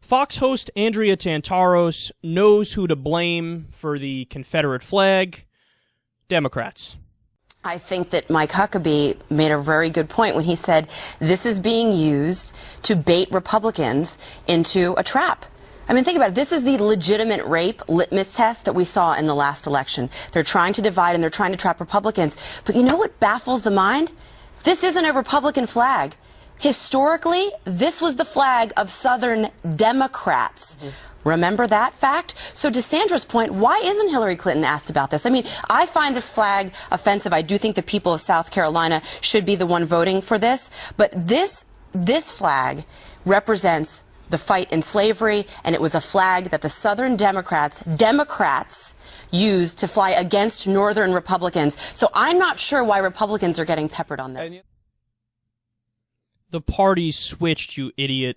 Fox host Andrea Tantaros knows who to blame for the Confederate flag. Democrats. I think that Mike Huckabee made a very good point when he said this is being used to bait Republicans into a trap. I mean, think about it. This is the legitimate rape litmus test that we saw in the last election. They're trying to divide and they're trying to trap Republicans. But you know what baffles the mind? This isn't a Republican flag. Historically, this was the flag of Southern Democrats. Remember that fact? So to Sandra's point, why isn't Hillary Clinton asked about this? I mean, I find this flag offensive. I do think the people of South Carolina should be the one voting for this. But this flag represents the fight in slavery, and it was a flag that the Southern Democrats used to fly against Northern Republicans. So I'm not sure why Republicans are getting peppered on this. The party switched, you idiot.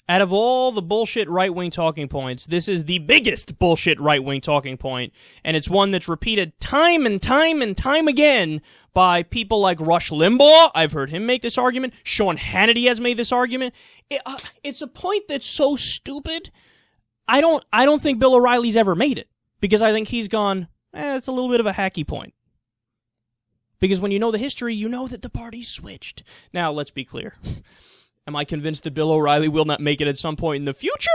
Out of all the bullshit right-wing talking points, this is the biggest bullshit right-wing talking point, and it's one that's repeated time and time and time again by people like Rush Limbaugh. I've heard him make this argument. Sean Hannity has made this argument. It's a point that's so stupid. I don't think Bill O'Reilly's ever made it, because I think he's gone, it's a little bit of a hacky point. Because when you know the history, you know that the party switched. Now, let's be clear. Am I convinced that Bill O'Reilly will not make it at some point in the future?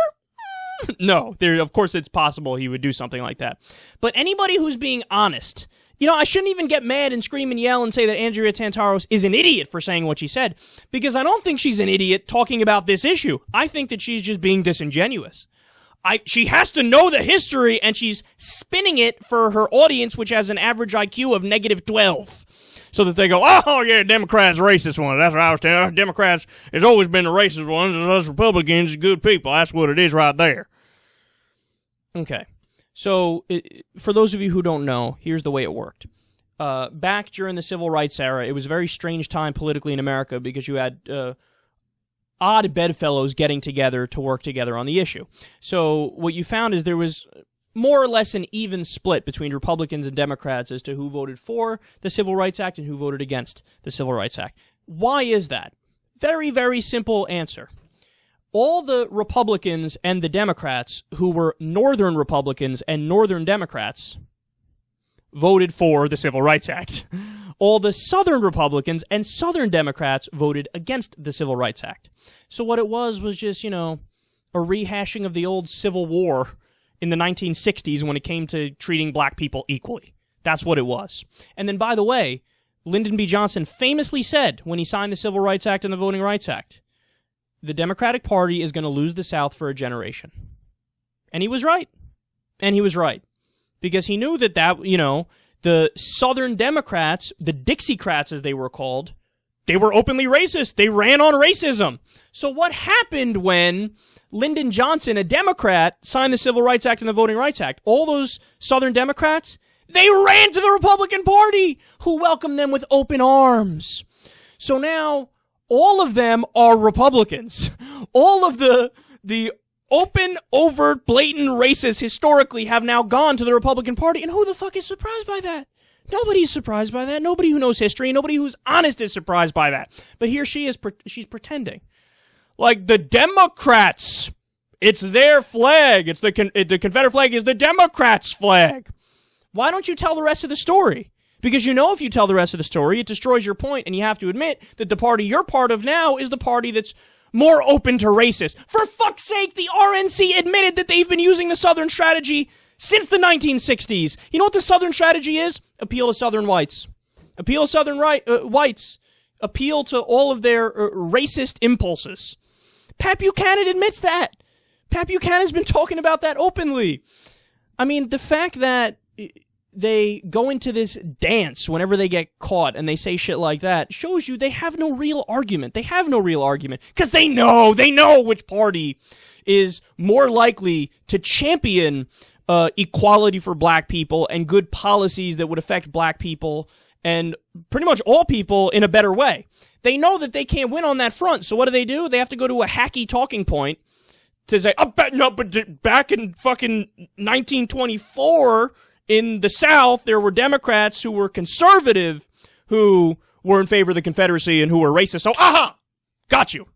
No. Of course, it's possible he would do something like that. But anybody who's being honest, I shouldn't even get mad and scream and yell and say that Andrea Tantaros is an idiot for saying what she said, because I don't think she's an idiot talking about this issue. I think that she's just being disingenuous. She has to know the history, and she's spinning it for her audience, which has an average IQ of -12. So that they go, oh, yeah, Democrats racist ones. That's what I was telling you. Democrats has always been the racist ones. Us Republicans are good people. That's what it is right there. Okay. So, for those of you who don't know, here's the way it worked. Back during the Civil Rights era, it was a very strange time politically in America because you had odd bedfellows getting together to work together on the issue. So, what you found is there was more or less an even split between Republicans and Democrats as to who voted for the Civil Rights Act and who voted against the Civil Rights Act. Why is that? Very, very simple answer. All the Republicans and the Democrats who were Northern Republicans and Northern Democrats voted for the Civil Rights Act. All the Southern Republicans and Southern Democrats voted against the Civil Rights Act. So what it was just, a rehashing of the old Civil War in the 1960s when it came to treating black people equally. That's what it was. And then, by the way, Lyndon B. Johnson famously said when he signed the Civil Rights Act and the Voting Rights Act, the Democratic Party is going to lose the South for a generation. And he was right. And he was right. Because he knew that, the Southern Democrats, the Dixiecrats as they were called, they were openly racist. They ran on racism. So what happened when Lyndon Johnson, a Democrat, signed the Civil Rights Act and the Voting Rights Act? All those Southern Democrats, they ran to the Republican Party, who welcomed them with open arms. So now, all of them are Republicans. All of the open, overt, blatant racists historically have now gone to the Republican Party. And who the fuck is surprised by that? Nobody's surprised by that. Nobody who knows history, nobody who's honest is surprised by that. But here she is, she's pretending. Like, the Democrats, it's their flag. It's the Confederate flag is the Democrats' flag. Why don't you tell the rest of the story? Because if you tell the rest of the story, it destroys your point, and you have to admit that the party you're part of now is the party that's more open to racist. For fuck's sake, the RNC admitted that they've been using the Southern strategy since the 1960s. You know what the Southern strategy is? Appeal to Southern whites. Appeal to Southern whites. Appeal to all of their racist impulses. Pat Buchanan admits that. Pat Buchanan's been talking about that openly. I mean, the fact that they go into this dance whenever they get caught and they say shit like that shows you they have no real argument. They have no real argument because they know which party is more likely to champion equality for black people and good policies that would affect black people and pretty much all people in a better way. They know that they can't win on that front, so what do? They have to go to a hacky talking point to say, but back in fucking 1924 in the South, there were Democrats who were conservative who were in favor of the Confederacy and who were racist, so got you.